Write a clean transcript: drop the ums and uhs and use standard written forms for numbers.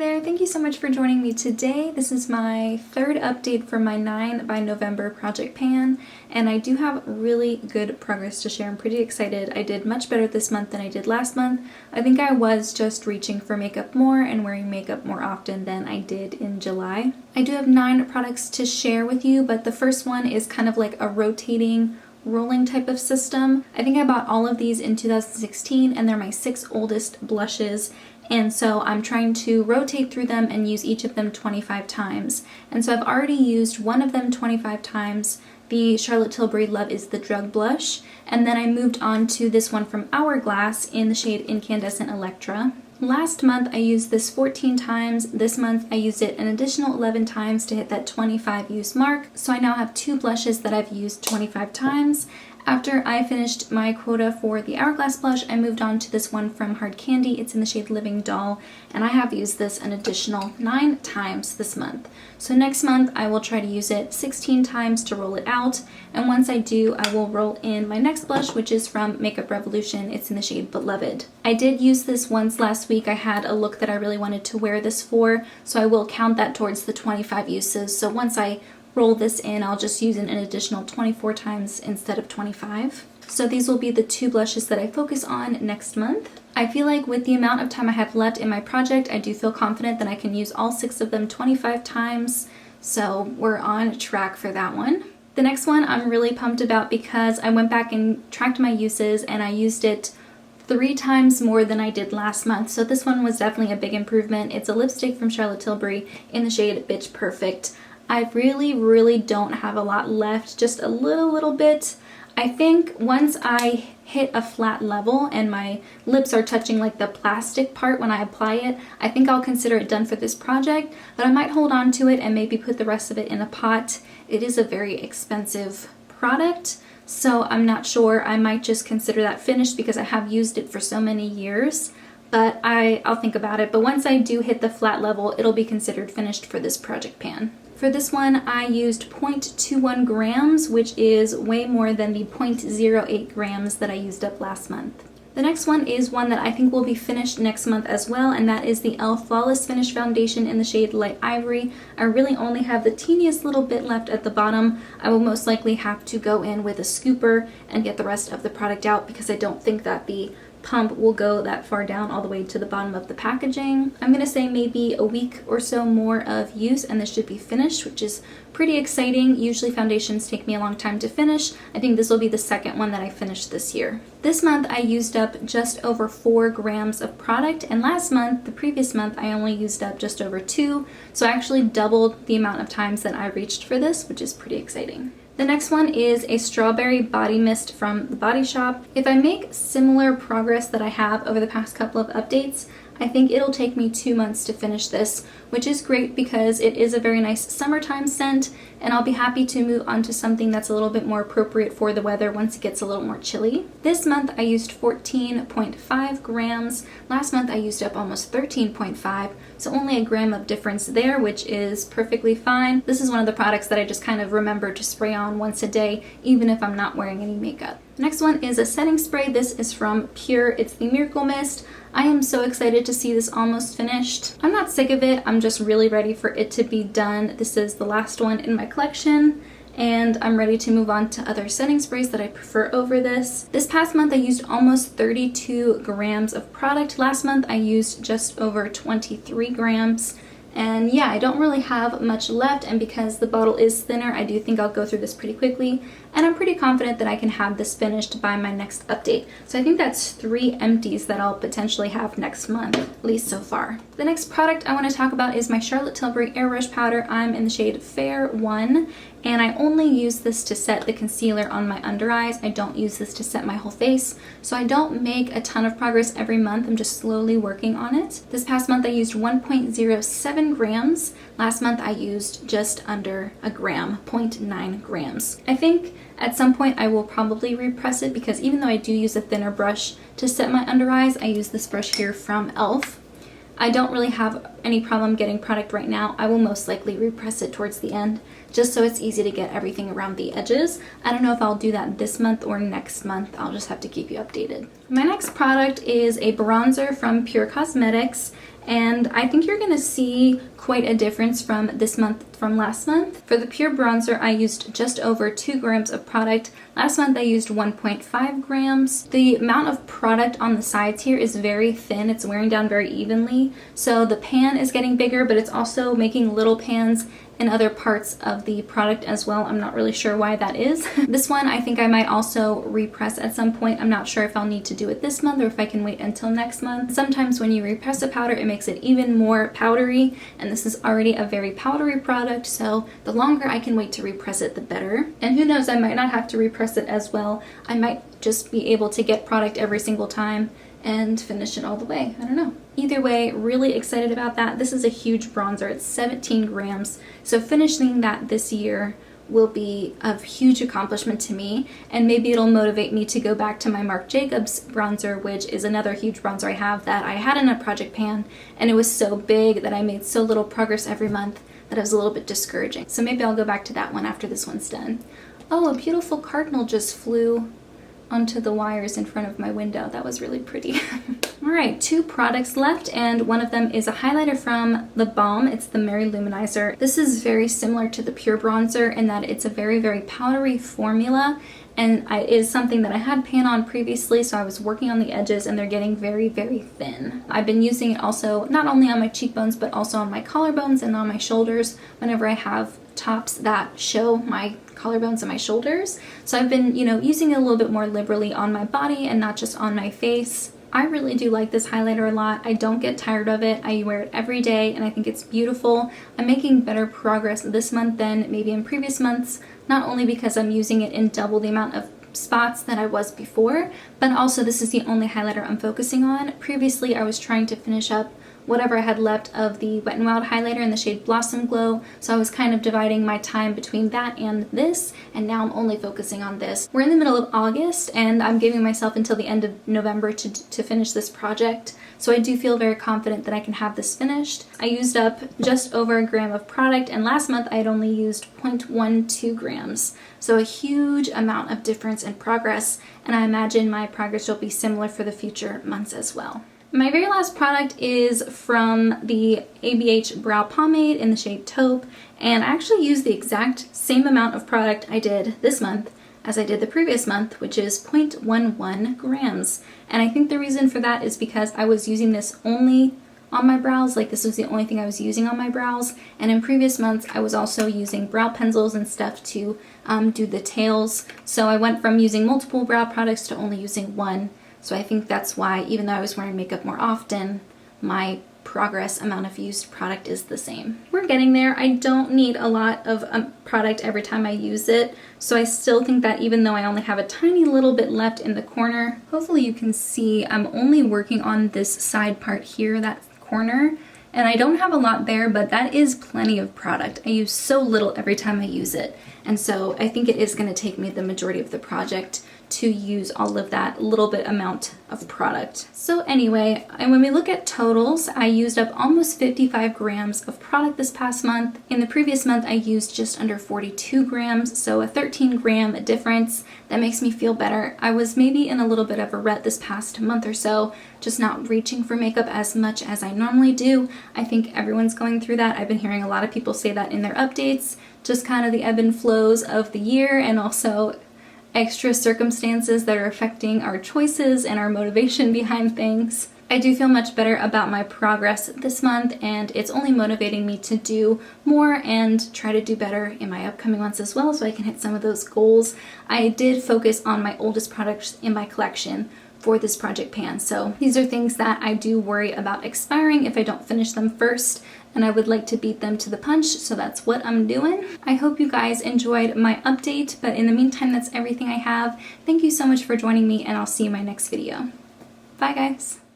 there, thank you so much for joining me today. This is my third update for my 9 by November project pan, and I do have really good progress to share. I'm pretty excited. I did much better this month than I did last month. I think I was just reaching for makeup more and wearing makeup more often than I did in July. I do have 9 products to share with you, but the first one is kind of like a rotating rolling type of system. I think I bought all of these in 2016 and they're my 6 oldest blushes, and so I'm trying to rotate through them and use each of them 25 times. And so I've already used one of them 25 times, the Charlotte Tilbury Love is the Drug blush, and then I moved on to this one from Hourglass in the shade Incandescent Electra. Last month I used this 14 times, this month I used it an additional 11 times to hit that 25 use mark, so I now have 2 blushes that I've used 25 times. After I finished my quota for the Hourglass blush, I moved on to this one from Hard Candy. It's in the shade Living Doll, and I have used this an additional 9 times this month. So next month I will try to use it 16 times to roll it out, and once I do, I will roll in my next blush, which is from Makeup Revolution. It's in the shade Beloved. I did use this once last week. I had a look that I really wanted to wear this for, so I will count that towards the 25 uses. So once I roll this in, I'll just use it an additional 24 times instead of 25. So these will be the 2 blushes that I focus on next month. I feel like with the amount of time I have left in my project, I do feel confident that I can use all 6 of them 25 times, so we're on track for that one. The next one I'm really pumped about because I went back and tracked my uses and I used it 3 times more than I did last month, so this one was definitely a big improvement. It's a lipstick from Charlotte Tilbury in the shade Bitch Perfect. I really don't have a lot left, just a little bit. I think once I hit a flat level and my lips are touching like the plastic part when I apply it, I think I'll consider it done for this project, but I might hold on to it and maybe put the rest of it in a pot. It is a very expensive product, so I'm not sure. I might just consider that finished because I have used it for so many years, but I'll think about it. But once I do hit the flat level, it'll be considered finished for this project pan. For this one, I used 0.21 grams, which is way more than the 0.08 grams that I used up last month. The next one is one that I think will be finished next month as well, and that is the e.l.f. Flawless Finish Foundation in the shade Light Ivory. I really only have the teeniest little bit left at the bottom. I will most likely have to go in with a scooper and get the rest of the product out because I don't think that the pump will go that far down all the way to the bottom of the packaging. I'm gonna say maybe a week or so more of use and this should be finished, which is pretty exciting. Usually foundations take me a long time to finish. I think this will be the second one that I finished this year. This month I used up just over 4 grams of product, and last month, the previous month, I only used up just over 2, so I actually doubled the amount of times that I reached for this, which is pretty exciting. The next one is a strawberry body mist from The Body Shop. If I make similar progress that I have over the past couple of updates, I think it'll take me 2 months to finish this, which is great because it is a very nice summertime scent, and I'll be happy to move on to something that's a little bit more appropriate for the weather once it gets a little more chilly. This month I used 14.5 grams. Last month I used up almost 13.5, so only a gram of difference there, which is perfectly fine. This is one of the products that I just kind of remember to spray on once a day, even if I'm not wearing any makeup. Next one is a setting spray. This is from Pure. It's the Miracle Mist. I am so excited to see this almost finished. I'm not sick of it, I'm just really ready for it to be done. This is the last one in my collection, and I'm ready to move on to other setting sprays that I prefer over this. This past month I used almost 32 grams of product. Last month I used just over 23 grams. And yeah, I don't really have much left, and because the bottle is thinner, I do think I'll go through this pretty quickly, and I'm pretty confident that I can have this finished by my next update. So I think that's 3 empties that I'll potentially have next month, at least so far. The next product I want to talk about is my Charlotte Tilbury Airbrush Powder. I'm in the shade Fair 1, and I only use this to set the concealer on my under eyes. I don't use this to set my whole face, so I don't make a ton of progress every month. I'm just slowly working on it. This past month I used 1.07 grams. Last month I used just under a gram, 0.9 grams. I think at some point I will probably repress it because even though I do use a thinner brush to set my under eyes, I use this brush here from e.l.f. I don't really have any problem getting product right now. I will most likely repress it towards the end just so it's easy to get everything around the edges. I don't know if I'll do that this month or next month. I'll just have to keep you updated. My next product is a bronzer from Pure Cosmetics, and I think you're going to see quite a difference from this month from last month. For the pure bronzer, I used just over 2 grams of product. Last month I used 1.5 grams. The amount of product on the sides here is very thin. It's wearing down very evenly. So the pan is getting bigger, but it's also making little pans in other parts of the product as well. I'm not really sure why that is. This one I think I might also repress at some point. I'm not sure if I'll need to do it this month or if I can wait until next month. Sometimes when you repress a powder, it makes it even more powdery, and this is already a very powdery product, so the longer I can wait to repress it, the better. And who knows, I might not have to repress it as well. I might just be able to get product every single time and finish it all the way. I don't know. Either way, really excited about that. This is a huge bronzer. It's 17 grams. So finishing that this year will be a huge accomplishment to me, and maybe it'll motivate me to go back to my Marc Jacobs bronzer, which is another huge bronzer I have that I had in a project pan, and it was so big that I made so little progress every month that it was a little bit discouraging. So maybe I'll go back to that one after this one's done. Oh, a beautiful cardinal just flew onto the wires in front of my window. That was really pretty. Alright, 2 products left, and one of them is a highlighter from theBalm. It's the Mary Lou-Manizer. This is very similar to the pure bronzer in that it's a very, very powdery formula, and it is something that I had pan on previously, so I was working on the edges and they're getting very, very thin. I've been using it also not only on my cheekbones but also on my collarbones and on my shoulders whenever I have tops that show my collarbones and my shoulders. So I've been, using it a little bit more liberally on my body and not just on my face. I really do like this highlighter a lot. I don't get tired of it. I wear it every day and I think it's beautiful. I'm making better progress this month than maybe in previous months, not only because I'm using it in double the amount of spots that I was before, but also this is the only highlighter I'm focusing on. Previously, I was trying to finish up whatever I had left of the Wet n Wild highlighter in the shade Blossom Glow, so I was kind of dividing my time between that and this, and now I'm only focusing on this. We're in the middle of August, and I'm giving myself until the end of November to finish this project, so I do feel very confident that I can have this finished. I used up just over a gram of product, and last month I had only used 0.12 grams, so a huge amount of difference in progress, and I imagine my progress will be similar for the future months as well. My very last product is from the ABH Brow Pomade in the shade Taupe, and I actually used the exact same amount of product I did this month as I did the previous month, which is 0.11 grams. And I think the reason for that is because I was using this only on my brows, like this was the only thing I was using on my brows, and in previous months I was also using brow pencils and stuff to do the tails, so I went from using multiple brow products to only using one. So I think that's why, even though I was wearing makeup more often, my progress amount of used product is the same. We're getting there. I don't need a lot of product every time I use it, so I still think that even though I only have a tiny little bit left in the corner, hopefully you can see I'm only working on this side part here, that corner, and I don't have a lot there, but that is plenty of product. I use so little every time I use it, and so I think it is going to take me the majority of the project to use all of that little bit amount of product. So anyway, and when we look at totals, I used up almost 55 grams of product this past month. In the previous month, I used just under 42 grams, so a 13 gram difference. That makes me feel better. I was maybe in a little bit of a rut this past month or so, just not reaching for makeup as much as I normally do. I think everyone's going through that. I've been hearing a lot of people say that in their updates, just kind of the ebb and flows of the year, and also extra circumstances that are affecting our choices and our motivation behind things. I do feel much better about my progress this month, and it's only motivating me to do more and try to do better in my upcoming months as well, so I can hit some of those goals. I did focus on my oldest products in my collection for this project pan, so these are things that I do worry about expiring if I don't finish them first, and I would like to beat them to the punch, so that's what I'm doing. I hope you guys enjoyed my update, but in the meantime, that's everything I have. Thank you so much for joining me, and I'll see you in my next video. Bye guys!